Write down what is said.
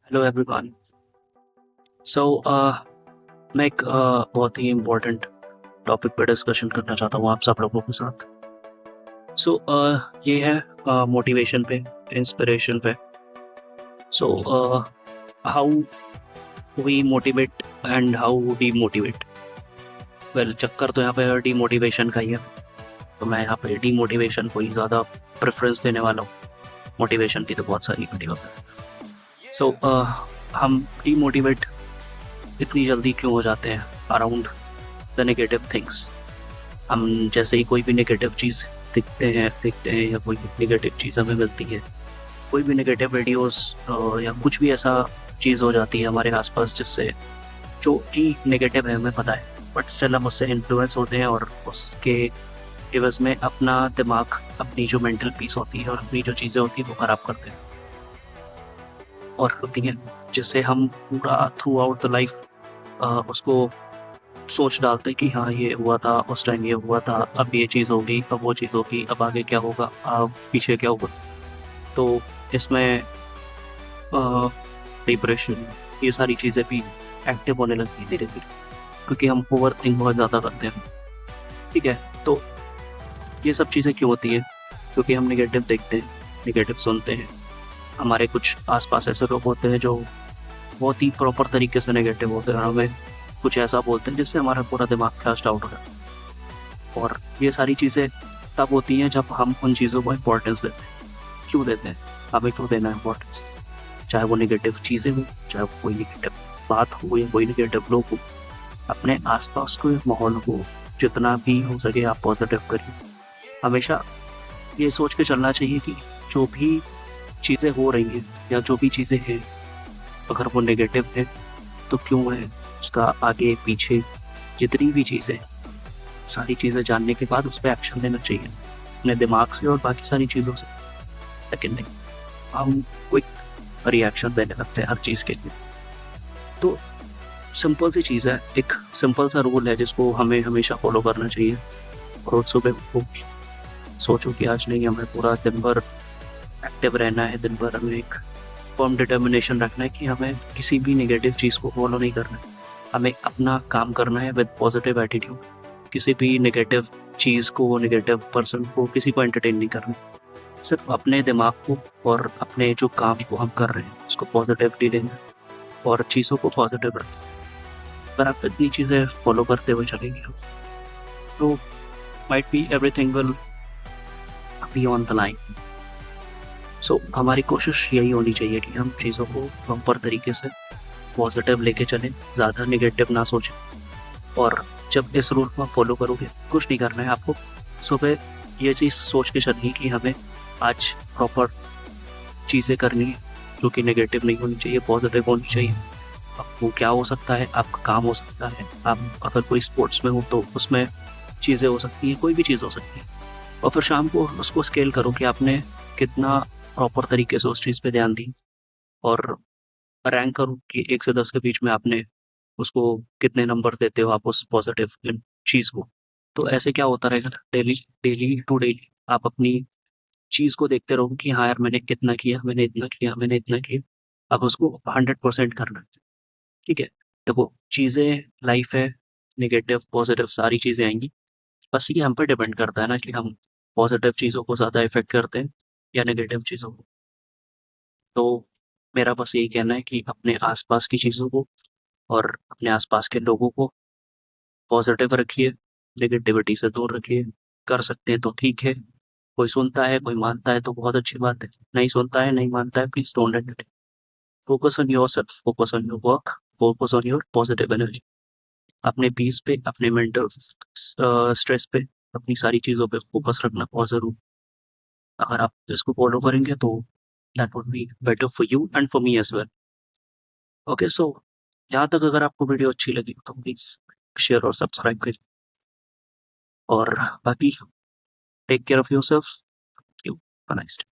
Hello everyone. सो मैं एक बहुत ही इम्पोर्टेंट टॉपिक पे डिस्कशन करना चाहता हूँ आप सब लोगों के साथ। सो ये है मोटिवेशन पे, इंस्पिरेशन पे। So how we motivate and how we motivate. Well, चक्कर तो यहाँ पे डीमोटिवेशन का ही है, तो मैं यहाँ पे डीमोटिवेशन को ही ज़्यादा प्रेफरेंस देने वाला हूँ। मोटिवेशन की तो बहुत सारी वीडियो है। सो हम डीमोटिवेट इतनी जल्दी क्यों हो जाते हैं अराउंड द नेगेटिव थिंग्स। हम जैसे ही कोई भी नेगेटिव चीज़ देखते हैं या कोई नेगेटिव चीज़ हमें मिलती है, कोई भी नेगेटिव वीडियोस या कुछ भी ऐसा चीज़ हो जाती है हमारे आसपास जिससे जो कि नेगेटिव है हमें पता है, बट स्टिल हम उससे इन्फ्लुएंस होते हैं और उसके एवज में अपना दिमाग, अपनी जो मेंटल पीस होती है और अपनी जो चीज़ें होती हैं वो ख़राब करते हैं और होती हैं, जिससे हम पूरा थ्रू आउट द लाइफ उसको सोच डालते हैं कि हाँ ये हुआ था, उस टाइम ये हुआ था, अब ये चीज़ होगी, अब वो चीज़ होगी, अब आगे क्या होगा, अब पीछे क्या होगा। तो इसमें डिप्रेशन, ये सारी चीज़ें भी एक्टिव होने लगती है धीरे धीरे, क्योंकि हम ओवर थिंक बहुत ज़्यादा करते हैं। ठीक है, तो ये सब चीज़ें क्यों होती है? क्योंकि हम निगेटिव देखते हैं, निगेटिव सुनते हैं। हमारे कुछ आसपास ऐसे लोग होते हैं जो बहुत ही प्रॉपर तरीके से नेगेटिव होते हैं और हमें कुछ ऐसा बोलते हैं जिससे हमारा पूरा दिमाग फ्लश्ड आउट हो जाता है। और ये सारी चीज़ें तब होती हैं जब हम उन चीज़ों को इम्पोर्टेंस देते हैं। क्यों देते हैं? हमें क्यों देना है इम्पोर्टेंस? चाहे वो नेगेटिव चीज़ें हों, चाहे वो कोई नेगेटिव बात हो या कोई नेगेटिव लोग हो, अपने आसपास के माहौल को जितना भी हो सके आप पॉजिटिव करिए। हमेशा ये सोच के चलना चाहिए कि जो भी चीज़ें हो रही हैं या जो भी चीज़ें हैं, अगर वो नेगेटिव है तो क्यों है, उसका आगे पीछे जितनी भी चीज़ें, सारी चीज़ें जानने के बाद उस पर एक्शन लेना चाहिए अपने दिमाग से और बाकी सारी चीज़ों से। लेकिन नहीं, हम क्विक रिएक्शन देने लगते हैं हर चीज़ के लिए। तो सिंपल सी चीज़ है, एक सिंपल सा रूल है जिसको हमें हमेशा फॉलो करना चाहिए। रोज सुबह उठो, सोचो कि आज नहीं, हमें पूरा दिन भर एक्टिव रहना है, दिन भर हमें एक फर्म डिटर्मिनेशन रखना है कि हमें किसी भी नेगेटिव चीज़ को फॉलो नहीं करना है। हमें अपना काम करना है विद पॉजिटिव एटीट्यूड। किसी भी नेगेटिव चीज़ को, नेगेटिव पर्सन को, किसी को एंटरटेन नहीं करना। सिर्फ अपने दिमाग को और अपने जो काम को हम कर रहे हैं उसको पॉजिटिवली लेना और चीज़ों को पॉजिटिव रखना। अगर आप इतनी चीज़ें फॉलो करते हुए चलेंगे तो might be everything will be on the line. So हमारी कोशिश यही होनी चाहिए कि हम चीज़ों को प्रॉपर तरीके से पॉजिटिव लेके चलें, ज़्यादा नेगेटिव ना सोचें। और जब इस रूल को आप फॉलो करोगे, कुछ नहीं करना है आपको, सुबह ये चीज़ सोच के चलनी कि हमें आज प्रॉपर चीज़ें करनी है जो कि नेगेटिव नहीं होनी चाहिए, पॉजिटिव होनी चाहिए। अब वो क्या हो सकता है? आपका काम हो सकता है, आप अगर कोई स्पोर्ट्स में हो तो उसमें चीज़ें हो सकती हैं, कोई भी चीज़ हो सकती है। और फिर शाम को उसको स्केल करो कि आपने कितना प्रॉपर तरीके से उस चीज़ पे ध्यान दी, और रैंक करो कि 1 से 10 के बीच में आपने उसको कितने नंबर देते हो आप उस पॉजिटिव चीज़ को। तो ऐसे क्या होता रहेगा, डेली डेली टू डेली आप अपनी चीज़ को देखते रहो कि हाँ यार, मैंने कितना किया, मैंने इतना किया, मैंने इतना किया। अब उसको 100% करना है। ठीक है? देखो, चीज़ें लाइफ है, नेगेटिव, पॉजिटिव सारी चीज़ें आएँगी। बस ये हम पे डिपेंड करता है ना कि हम पॉजिटिव चीज़ों को ज़्यादा इफ़ेक्ट करते हैं या नेगेटिव चीज़ों को। तो मेरा बस यही कहना है कि अपने आस-पास की चीज़ों को और अपने आस-पास के लोगों को पॉजिटिव रखिए, नेगेटिविटी से दूर रखिए। कर सकते हैं तो ठीक है, कोई सुनता है, कोई मानता है तो बहुत अच्छी बात है, नहीं सुनता है, नहीं मानता है, please don't entertain. Focus on yourself, focus on your work, focus on your positive energy. अपने पीस पे, अपने मेंटल स्ट्रेस पे, अपनी सारी चीज़ों पे फोकस रखना बहुत ज़रूरी। अगर आप इसको फॉलो करेंगे तो that would be better for you and for me as well. Okay, so यहाँ तक अगर आपको वीडियो अच्छी लगी तो प्लीज़ शेयर और सब्सक्राइब करिए, और बाकी take care of yourself. You, have a nice day.